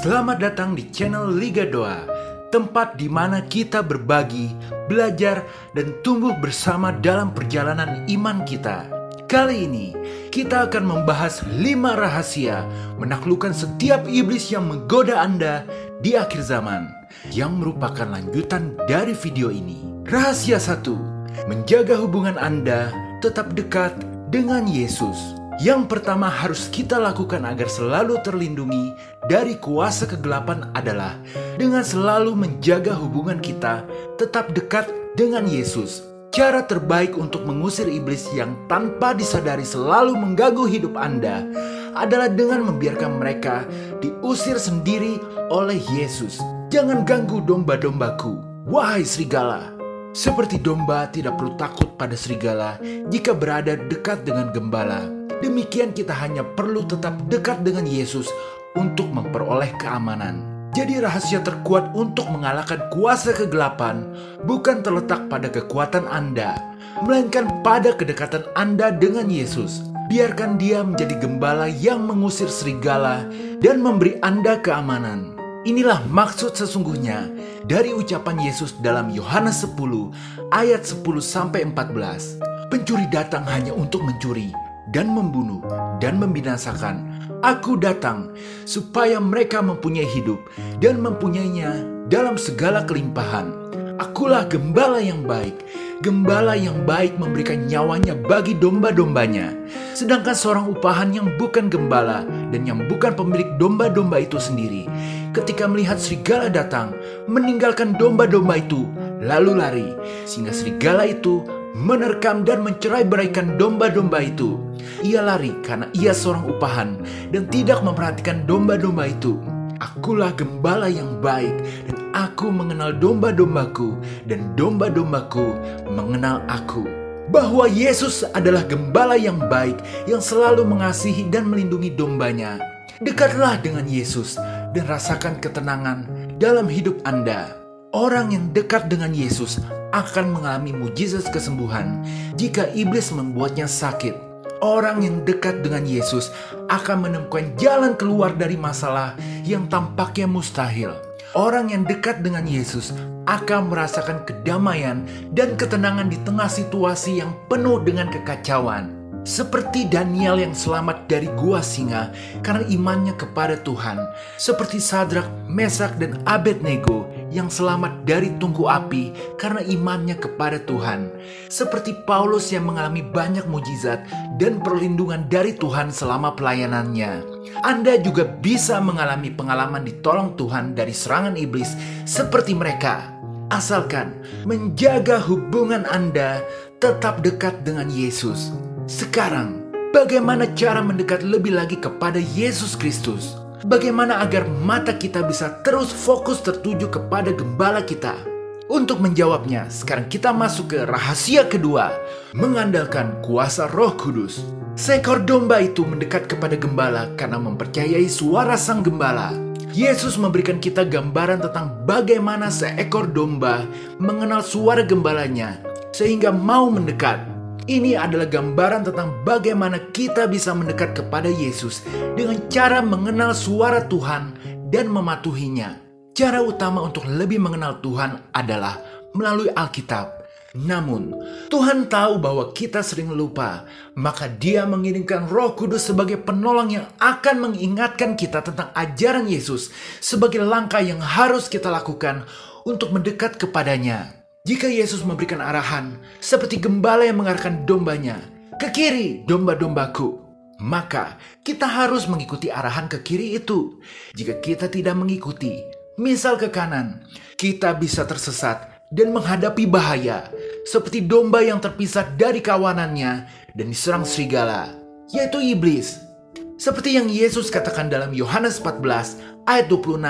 Selamat datang di channel Liga Doa, tempat di mana kita berbagi, belajar, dan tumbuh bersama dalam perjalanan iman kita. Kali ini, kita akan membahas 5 rahasia menaklukkan setiap iblis yang menggoda Anda di akhir zaman, yang merupakan lanjutan dari video ini. Rahasia 1, menjaga hubungan Anda tetap dekat dengan Yesus. Yang pertama harus kita lakukan agar selalu terlindungi dari kuasa kegelapan adalah dengan selalu menjaga hubungan kita tetap dekat dengan Yesus. Cara terbaik untuk mengusir iblis yang tanpa disadari selalu mengganggu hidup Anda adalah dengan membiarkan mereka diusir sendiri oleh Yesus. Jangan ganggu domba-dombaku, wahai serigala. Seperti domba tidak perlu takut pada serigala jika berada dekat dengan gembala. Demikian kita hanya perlu tetap dekat dengan Yesus untuk memperoleh keamanan. Jadi rahasia terkuat untuk mengalahkan kuasa kegelapan bukan terletak pada kekuatan Anda, melainkan pada kedekatan Anda dengan Yesus. Biarkan Dia menjadi gembala yang mengusir serigala dan memberi Anda keamanan. Inilah maksud sesungguhnya dari ucapan Yesus dalam Yohanes 10 ayat 10-14. Pencuri datang hanya untuk mencuri dan membunuh dan membinasakan. Aku datang supaya mereka mempunyai hidup dan mempunyainya dalam segala kelimpahan. Akulah gembala yang baik. Gembala yang baik memberikan nyawanya bagi domba-dombanya. Sedangkan seorang upahan yang bukan gembala dan yang bukan pemilik domba-domba itu sendiri, ketika melihat serigala datang, meninggalkan domba-domba itu, lalu lari, sehingga serigala itu menerkam dan mencerai-beraikan domba-domba itu. Ia lari karena ia seorang upahan dan tidak memperhatikan domba-domba itu. Akulah gembala yang baik dan aku mengenal domba-dombaku dan domba-dombaku mengenal aku. Bahwa Yesus adalah gembala yang baik yang selalu mengasihi dan melindungi dombanya. Dekatlah dengan Yesus dan rasakan ketenangan dalam hidup Anda. Orang yang dekat dengan Yesus akan mengalami mujizat kesembuhan jika iblis membuatnya sakit. Orang yang dekat dengan Yesus akan menemukan jalan keluar dari masalah yang tampaknya mustahil. Orang yang dekat dengan Yesus akan merasakan kedamaian dan ketenangan di tengah situasi yang penuh dengan kekacauan. Seperti Daniel yang selamat dari gua singa karena imannya kepada Tuhan. Seperti Sadrak, Mesak, dan Abednego yang selamat dari tungku api karena imannya kepada Tuhan. Seperti Paulus yang mengalami banyak mujizat dan perlindungan dari Tuhan selama pelayanannya. Anda juga bisa mengalami pengalaman ditolong Tuhan dari serangan iblis seperti mereka. Asalkan menjaga hubungan Anda tetap dekat dengan Yesus. Sekarang, bagaimana cara mendekat lebih lagi kepada Yesus Kristus? Bagaimana agar mata kita bisa terus fokus tertuju kepada gembala kita? Untuk menjawabnya, sekarang kita masuk ke rahasia kedua, mengandalkan kuasa Roh Kudus. Seekor domba itu mendekat kepada gembala karena mempercayai suara sang gembala. Yesus memberikan kita gambaran tentang bagaimana seekor domba mengenal suara gembalanya sehingga mau mendekat. Ini adalah gambaran tentang bagaimana kita bisa mendekat kepada Yesus dengan cara mengenal suara Tuhan dan mematuhinya. Cara utama untuk lebih mengenal Tuhan adalah melalui Alkitab. Namun, Tuhan tahu bahwa kita sering lupa, maka Dia mengirimkan Roh Kudus sebagai penolong yang akan mengingatkan kita tentang ajaran Yesus sebagai langkah yang harus kita lakukan untuk mendekat kepadanya. Jika Yesus memberikan arahan seperti gembala yang mengarahkan dombanya, ke kiri domba-dombaku, maka kita harus mengikuti arahan ke kiri itu. Jika kita tidak mengikuti, misal ke kanan, kita bisa tersesat dan menghadapi bahaya seperti domba yang terpisah dari kawanannya dan diserang serigala, yaitu iblis. Seperti yang Yesus katakan dalam Yohanes 14 ayat 26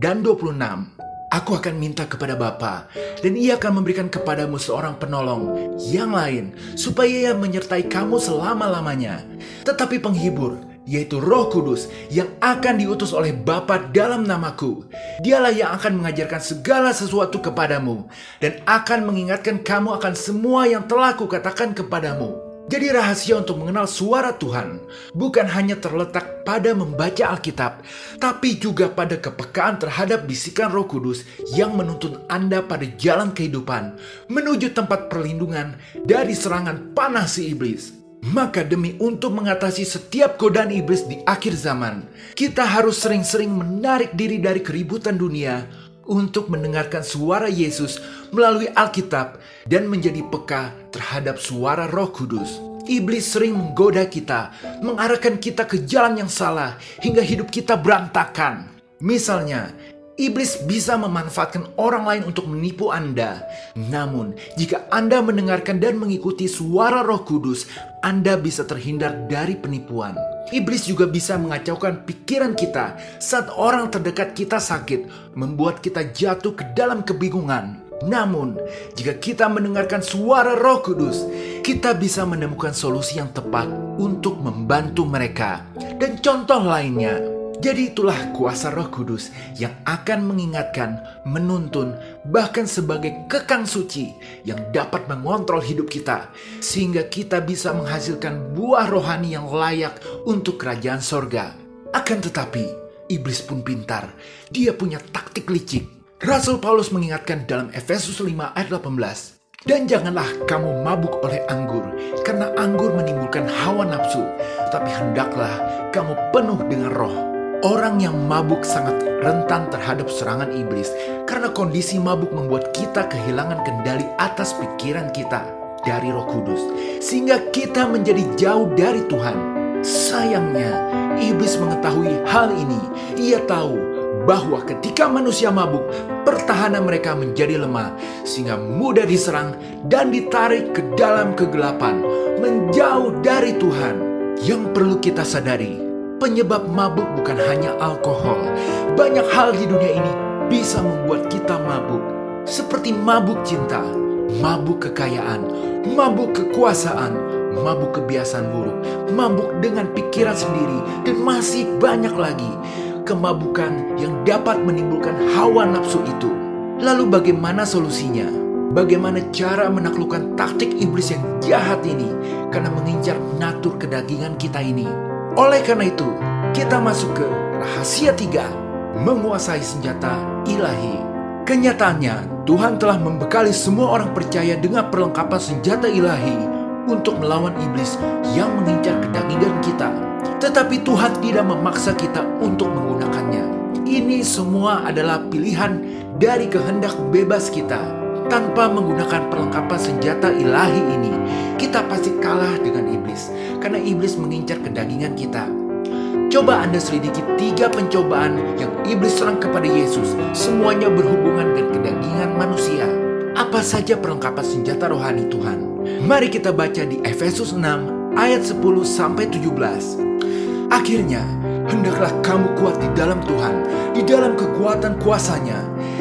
dan 26. Aku akan minta kepada Bapa, dan Ia akan memberikan kepadamu seorang penolong yang lain, supaya Ia menyertai kamu selama-lamanya. Tetapi penghibur, yaitu Roh Kudus, yang akan diutus oleh Bapa dalam namaku, Dialah yang akan mengajarkan segala sesuatu kepadamu, dan akan mengingatkan kamu akan semua yang telah kukatakan kepadamu. Jadi rahasia untuk mengenal suara Tuhan bukan hanya terletak pada membaca Alkitab, tapi juga pada kepekaan terhadap bisikan Roh Kudus yang menuntun Anda pada jalan kehidupan menuju tempat perlindungan dari serangan panas si iblis. Maka demi untuk mengatasi setiap godaan iblis di akhir zaman, kita harus sering-sering menarik diri dari keributan dunia untuk mendengarkan suara Yesus melalui Alkitab dan menjadi peka terhadap suara Roh Kudus. Iblis sering menggoda kita, mengarahkan kita ke jalan yang salah hingga hidup kita berantakan. Misalnya, iblis bisa memanfaatkan orang lain untuk menipu Anda. Namun, jika Anda mendengarkan dan mengikuti suara Roh Kudus, Anda bisa terhindar dari penipuan. Iblis juga bisa mengacaukan pikiran kita saat orang terdekat kita sakit, membuat kita jatuh ke dalam kebingungan. Namun, jika kita mendengarkan suara Roh Kudus, kita bisa menemukan solusi yang tepat untuk membantu mereka. Dan contoh lainnya, jadi itulah kuasa Roh Kudus yang akan mengingatkan, menuntun, bahkan sebagai kekang suci yang dapat mengontrol hidup kita, sehingga kita bisa menghasilkan buah rohani yang layak untuk kerajaan sorga. Akan tetapi, iblis pun pintar. Dia punya taktik licik. Rasul Paulus mengingatkan dalam Efesus 5 ayat 18, "Dan janganlah kamu mabuk oleh anggur, karena anggur menimbulkan hawa nafsu, tetapi hendaklah kamu penuh dengan roh." Orang yang mabuk sangat rentan terhadap serangan iblis, karena kondisi mabuk membuat kita kehilangan kendali atas pikiran kita dari Roh Kudus, sehingga kita menjadi jauh dari Tuhan. Sayangnya, iblis mengetahui hal ini. Ia tahu bahwa ketika manusia mabuk, pertahanan mereka menjadi lemah, sehingga mudah diserang dan ditarik ke dalam kegelapan, menjauh dari Tuhan. Yang perlu kita sadari, penyebab mabuk bukan hanya alkohol. Banyak hal di dunia ini bisa membuat kita mabuk, seperti mabuk cinta, mabuk kekayaan, mabuk kekuasaan, mabuk kebiasaan buruk, mabuk dengan pikiran sendiri, dan masih banyak lagi kemabukan yang dapat menimbulkan hawa nafsu itu. Lalu bagaimana solusinya? Bagaimana cara menaklukkan taktik iblis yang jahat ini karena mengincar natur kedagingan kita ini? Oleh karena itu, kita masuk ke rahasia 3, menguasai senjata ilahi. Kenyataannya, Tuhan telah membekali semua orang percaya dengan perlengkapan senjata ilahi untuk melawan iblis yang mengincar kedagingan kita. Tetapi Tuhan tidak memaksa kita untuk menggunakannya. Ini semua adalah pilihan dari kehendak bebas kita. Tanpa menggunakan perlengkapan senjata ilahi ini, kita pasti kalah dengan iblis, karena iblis mengincar kedagingan kita. Coba Anda selidiki 3 pencobaan yang iblis serang kepada Yesus. Semuanya berhubungan dengan kedagingan manusia. Apa saja perlengkapan senjata rohani Tuhan? Mari kita baca di Efesus 6 ayat 10-17. Akhirnya, hendaklah kamu kuat di dalam Tuhan, di dalam kekuatan kuasa-Nya.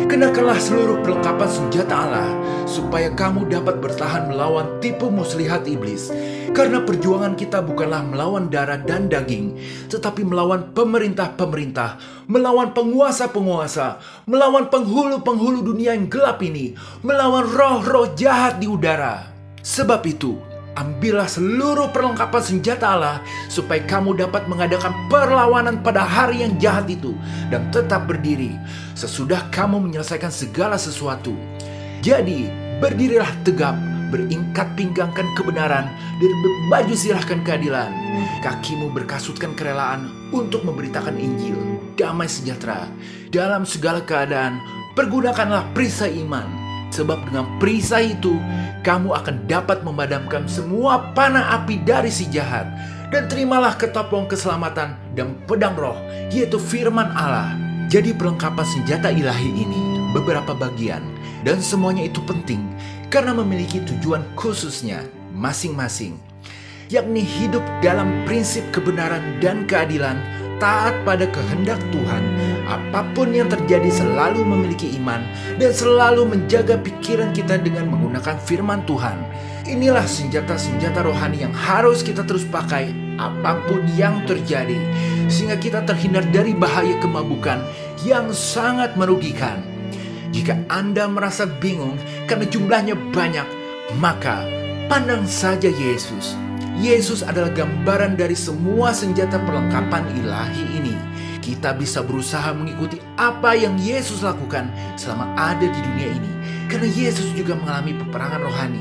Kenakanlah seluruh perlengkapan senjata Allah, supaya kamu dapat bertahan melawan tipu muslihat iblis. Karena perjuangan kita bukanlah melawan darah dan daging, tetapi melawan pemerintah-pemerintah, melawan penguasa-penguasa, melawan penghulu-penghulu dunia yang gelap ini, melawan roh-roh jahat di udara. Sebab itu, ambillah seluruh perlengkapan senjata Allah, supaya kamu dapat mengadakan perlawanan pada hari yang jahat itu, dan tetap berdiri sesudah kamu menyelesaikan segala sesuatu. Jadi, berdirilah tegap, beringkat pinggangkan kebenaran, dan berbaju sirahkan keadilan. Kakimu berkasutkan kerelaan untuk memberitakan Injil, damai sejahtera. Dalam segala keadaan, pergunakanlah perisai iman. Sebab dengan perisai itu, kamu akan dapat memadamkan semua panah api dari si jahat. Dan terimalah ketopong keselamatan dan pedang roh, yaitu firman Allah. Jadi perlengkapan senjata ilahi ini beberapa bagian, dan semuanya itu penting karena memiliki tujuan khususnya masing-masing, yakni hidup dalam prinsip kebenaran dan keadilan, taat pada kehendak Tuhan, apapun yang terjadi selalu memiliki iman, dan selalu menjaga pikiran kita dengan menggunakan firman Tuhan. Inilah senjata-senjata rohani yang harus kita terus pakai apapun yang terjadi, sehingga kita terhindar dari bahaya kemabukan yang sangat merugikan. Jika Anda merasa bingung karena jumlahnya banyak, maka pandang saja Yesus. Yesus adalah gambaran dari semua senjata perlengkapan ilahi ini. Kita bisa berusaha mengikuti apa yang Yesus lakukan selama ada di dunia ini, karena Yesus juga mengalami peperangan rohani,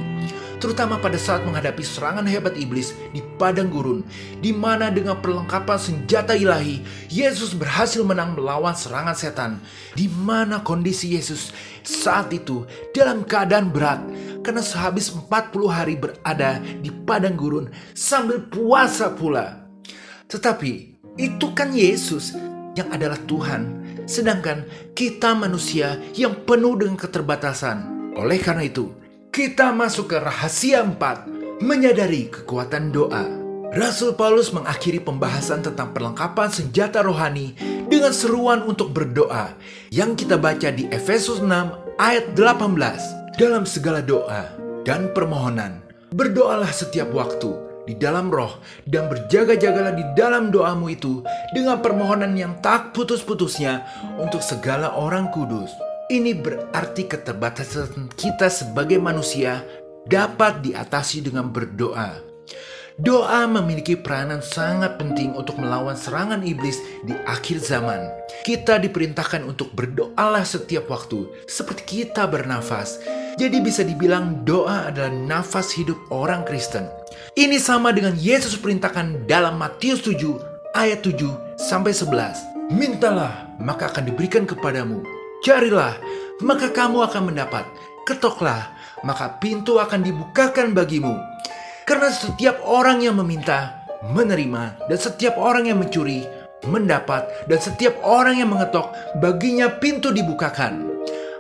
terutama pada saat menghadapi serangan hebat iblis di padang gurun, di mana dengan perlengkapan senjata ilahi, Yesus berhasil menang melawan serangan setan, di mana kondisi Yesus saat itu dalam keadaan berat, karena sehabis 40 hari berada di padang gurun sambil puasa pula. Tetapi itu kan Yesus yang adalah Tuhan, sedangkan kita manusia yang penuh dengan keterbatasan. Oleh karena itu, kita masuk ke rahasia 4, menyadari kekuatan doa. Rasul Paulus mengakhiri pembahasan tentang perlengkapan senjata rohani dengan seruan untuk berdoa yang kita baca di Efesus 6 ayat 18. Dalam segala doa dan permohonan, berdoalah setiap waktu di dalam roh, dan berjaga-jagalah di dalam doamu itu dengan permohonan yang tak putus-putusnya untuk segala orang kudus. Ini berarti keterbatasan kita sebagai manusia dapat diatasi dengan berdoa. Doa memiliki peranan sangat penting untuk melawan serangan iblis di akhir zaman. Kita diperintahkan untuk berdoalah setiap waktu, seperti kita bernafas. Jadi bisa dibilang doa adalah nafas hidup orang Kristen. Ini sama dengan Yesus perintahkan dalam Matius 7 ayat 7-11. Mintalah, maka akan diberikan kepadamu. Carilah, maka kamu akan mendapat. Ketoklah, maka pintu akan dibukakan bagimu. Karena setiap orang yang meminta, menerima, dan setiap orang yang mencuri, mendapat, dan setiap orang yang mengetok, baginya pintu dibukakan.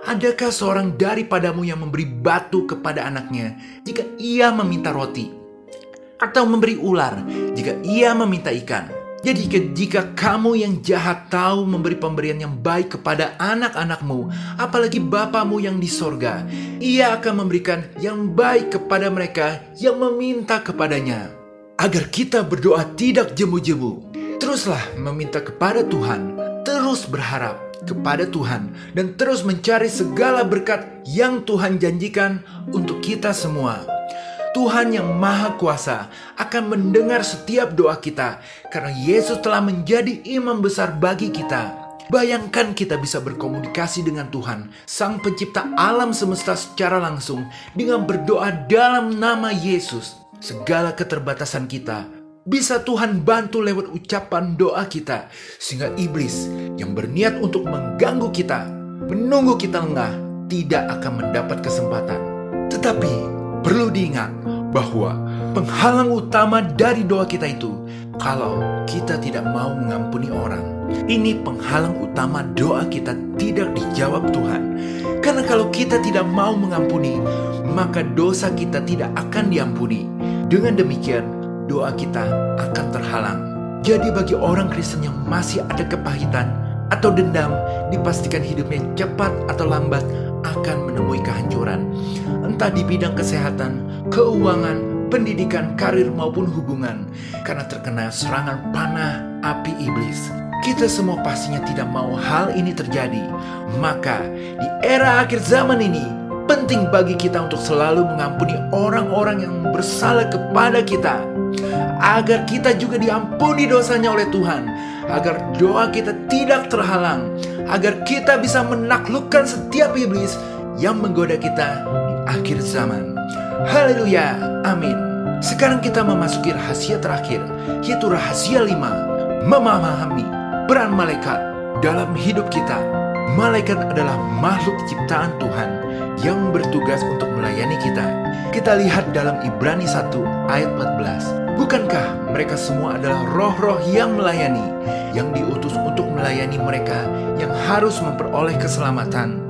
Adakah seorang daripadamu yang memberi batu kepada anaknya jika ia meminta roti? Atau memberi ular jika ia meminta ikan? Jadi jika kamu yang jahat tahu memberi pemberian yang baik kepada anak-anakmu, apalagi Bapamu yang di sorga, ia akan memberikan yang baik kepada mereka yang meminta kepadanya. Agar kita berdoa tidak jemu-jemu, teruslah meminta kepada Tuhan, terus berharap kepada Tuhan, dan terus mencari segala berkat yang Tuhan janjikan untuk kita semua. Tuhan yang Maha Kuasa akan mendengar setiap doa kita, karena Yesus telah menjadi imam besar bagi kita. Bayangkan kita bisa berkomunikasi dengan Tuhan, Sang Pencipta alam semesta secara langsung, dengan berdoa dalam nama Yesus. Segala keterbatasan kita bisa Tuhan bantu lewat ucapan doa kita, sehingga iblis yang berniat untuk mengganggu kita, menunggu kita lengah, tidak akan mendapat kesempatan. Tetapi perlu diingat bahwa penghalang utama dari doa kita itu kalau kita tidak mau mengampuni orang. Ini penghalang utama doa kita tidak dijawab Tuhan. Karena kalau kita tidak mau mengampuni, maka dosa kita tidak akan diampuni. Dengan demikian, doa kita akan terhalang. Jadi bagi orang Kristen yang masih ada kepahitan atau dendam, dipastikan hidupnya cepat atau lambat akan menemui kehancuran. Entah di bidang kesehatan, keuangan, pendidikan, karir maupun hubungan, karena terkena serangan panah api iblis. Kita semua pastinya tidak mau hal ini terjadi. Maka di era akhir zaman ini, penting bagi kita untuk selalu mengampuni orang-orang yang bersalah kepada kita, agar kita juga diampuni dosanya oleh Tuhan, agar doa kita tidak terhalang, agar kita bisa menaklukkan setiap iblis yang menggoda kita di akhir zaman. Haleluya, amin. Sekarang kita memasuki rahasia terakhir, yaitu rahasia 5, memahami peran malaikat dalam hidup kita. Malaikat adalah makhluk ciptaan Tuhan yang bertugas untuk melayani kita. Kita lihat dalam Ibrani 1 ayat 14. Bukankah mereka semua adalah roh-roh yang melayani, yang diutus untuk melayani mereka yang harus memperoleh keselamatan?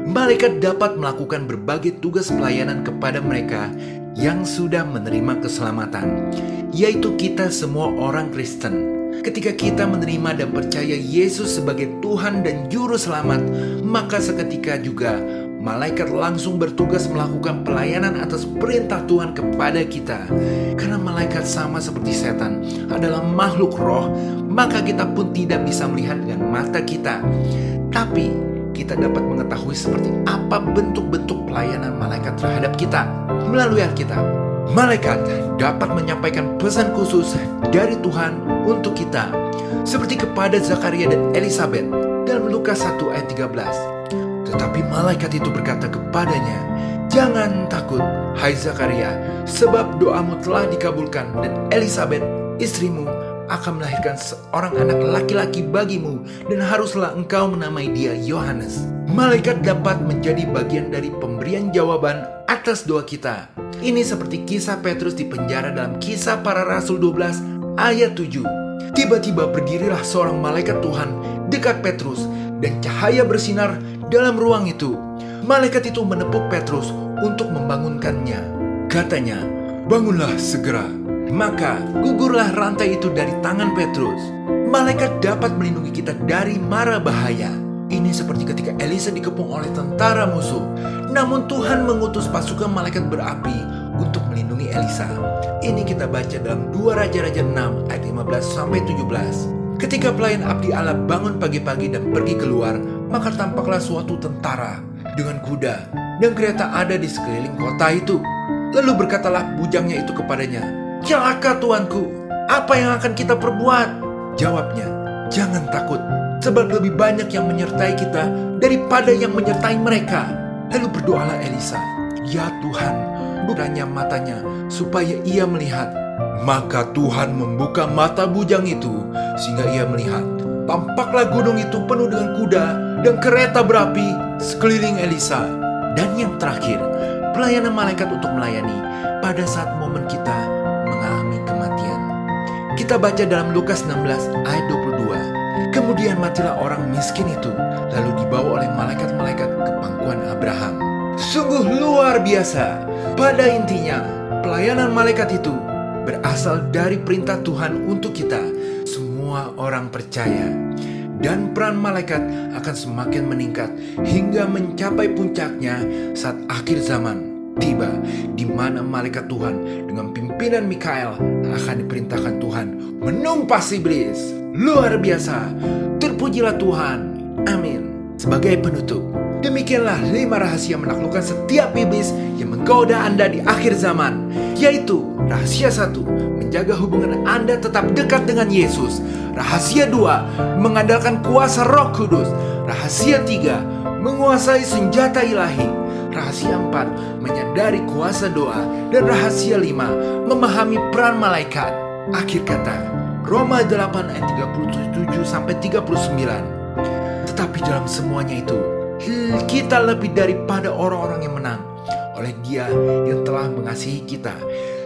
Malaikat dapat melakukan berbagai tugas pelayanan kepada mereka yang sudah menerima keselamatan, yaitu kita semua orang Kristen. Ketika kita menerima dan percaya Yesus sebagai Tuhan dan Juru Selamat, maka seketika juga malaikat langsung bertugas melakukan pelayanan atas perintah Tuhan kepada kita. Karena malaikat sama seperti setan adalah makhluk roh, maka kita pun tidak bisa melihat dengan mata kita. Tapi kita dapat mengetahui seperti apa bentuk-bentuk pelayanan malaikat terhadap kita melalui Alkitab. Malaikat dapat menyampaikan pesan khusus dari Tuhan untuk kita, seperti kepada Zakaria dan Elisabet dalam Lukas 1 ayat 13. Tetapi malaikat itu berkata kepadanya, "Jangan takut, hai Zakaria, sebab doamu telah dikabulkan, dan Elisabet, istrimu, akan melahirkan seorang anak laki-laki bagimu, dan haruslah engkau menamai dia Yohanes." Malaikat dapat menjadi bagian dari pemberian jawaban atas doa kita. Ini seperti kisah Petrus di penjara dalam Kisah Para Rasul 12 ayat 7. Tiba-tiba berdirilah seorang malaikat Tuhan dekat Petrus, dan cahaya bersinar dalam ruang itu. Malaikat itu menepuk Petrus untuk membangunkannya. Katanya, "Bangunlah segera." Maka gugurlah rantai itu dari tangan Petrus. Malaikat dapat melindungi kita dari mara bahaya. Ini seperti ketika Elisa dikepung oleh tentara musuh. Namun Tuhan mengutus pasukan malaikat berapi untuk melindungi Elisa. Ini kita baca dalam 2 Raja-Raja 6 ayat 15-17. Ketika pelayan abdi Allah bangun pagi-pagi dan pergi keluar, maka tampaklah suatu tentara dengan kuda dan kereta ada di sekeliling kota itu. Lalu berkatalah bujangnya itu kepadanya, "Celaka tuanku, apa yang akan kita perbuat?" Jawabnya, "Jangan takut, sebab lebih banyak yang menyertai kita daripada yang menyertai mereka." Lalu berdoalah Elisa, "Ya Tuhan, bukanya matanya supaya ia melihat." Maka Tuhan membuka mata bujang itu sehingga ia melihat. Tampaklah gunung itu penuh dengan kuda dan kereta berapi sekeliling Elisa. Dan yang terakhir, pelayanan malaikat untuk melayani pada saat momen kita mengalami kematian. Kita baca dalam Lukas 16 ayat 22. Kemudian matilah orang miskin itu, lalu dibawa oleh malaikat-malaikat ke pangkuan Abraham. Sungguh luar biasa. Pada intinya, pelayanan malaikat itu berasal dari perintah Tuhan untuk kita, semua orang percaya. Dan peran malaikat akan semakin meningkat hingga mencapai puncaknya saat akhir zaman tiba, di mana malaikat Tuhan dengan pimpinan Mikael akan diperintahkan Tuhan menumpas iblis. Luar biasa. Terpujilah Tuhan. Amin. Sebagai penutup, demikianlah 5 rahasia menaklukkan setiap iblis yang menggoda Anda di akhir zaman, yaitu rahasia 1, menjaga hubungan Anda tetap dekat dengan Yesus. Rahasia 2, mengandalkan kuasa Roh Kudus. Rahasia 3, menguasai senjata ilahi. Rahasia 4, menyadari kuasa doa. Dan rahasia 5, memahami peran malaikat. Akhir kata, Roma 8 ayat 37-39. Tetapi dalam semuanya itu, kita lebih daripada orang-orang yang menang oleh Dia yang telah mengasihi kita.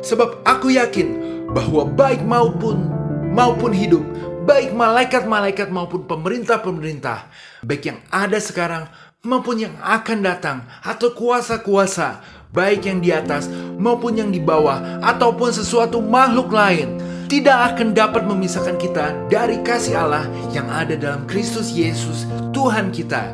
Sebab aku yakin bahwa baik maupun hidup, baik malaikat-malaikat maupun pemerintah-pemerintah, baik yang ada sekarang maupun yang akan datang, atau kuasa-kuasa, baik yang di atas maupun yang di bawah, ataupun sesuatu makhluk lain, tidak akan dapat memisahkan kita dari kasih Allah yang ada dalam Kristus Yesus, Tuhan kita.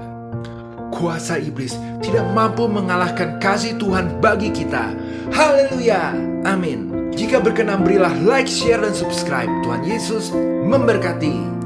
Kuasa iblis tidak mampu mengalahkan kasih Tuhan bagi kita. Haleluya, amin. Jika berkenan, berilah like, share, dan subscribe. Tuhan Yesus memberkati.